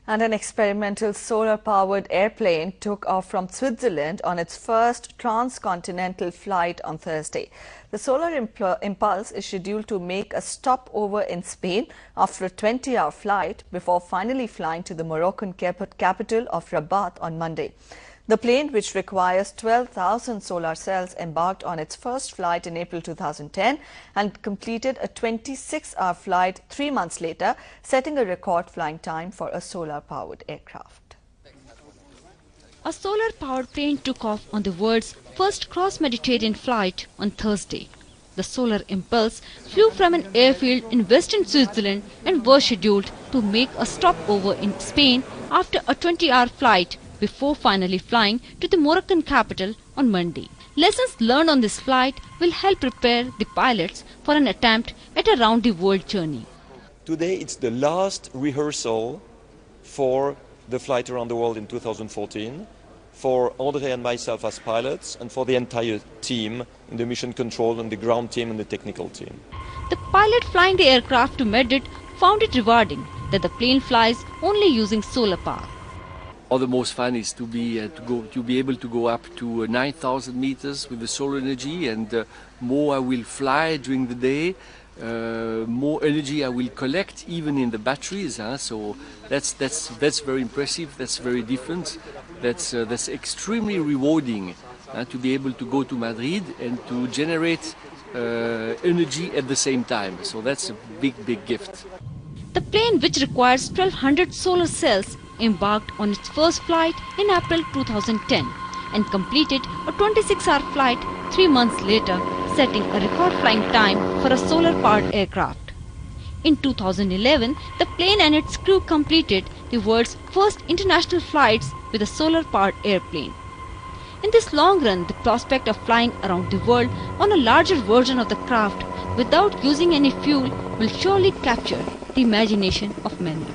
And an experimental solar-powered airplane took off from Switzerland on its first transcontinental flight on Thursday. The Solar Impulse is scheduled to make a stopover in Spain after a 20-hour flight before finally flying to the Moroccan capital of Rabat on Monday. The plane, which requires 12,000 solar cells, embarked on its first flight in April 2010 and completed a 26-hour flight 3 months later, setting a record flying time for a solar-powered aircraft. A solar-powered plane took off on the world's first cross-Mediterranean flight on Thursday. The Solar Impulse flew from an airfield in western Switzerland and was scheduled to make a stopover in Spain after a 20-hour flight before finally flying to the Moroccan capital on Monday. Lessons learned on this flight will help prepare the pilots for an attempt at a round-the-world journey. Today it's the last rehearsal for the flight around the world in 2014, for André and myself as pilots, and for the entire team in the mission control and the ground team and the technical team. The pilot flying the aircraft to Madrid found it rewarding that the plane flies only using solar power. All the most fun is to be able to go up to 9,000 meters with the solar energy, and more I will fly during the day, more energy I will collect even in the batteries. So that's very impressive. That's very different. That's extremely rewarding to be able to go to Madrid and to generate energy at the same time. So that's a big gift. The plane, which requires 1,200 solar cells, embarked on its first flight in April 2010 and completed a 26-hour flight 3 months later, setting a record flying time for a solar-powered aircraft. In 2011, the plane and its crew completed the world's first international flights with a solar-powered airplane. In this long run, the prospect of flying around the world on a larger version of the craft without using any fuel will surely capture the imagination of many.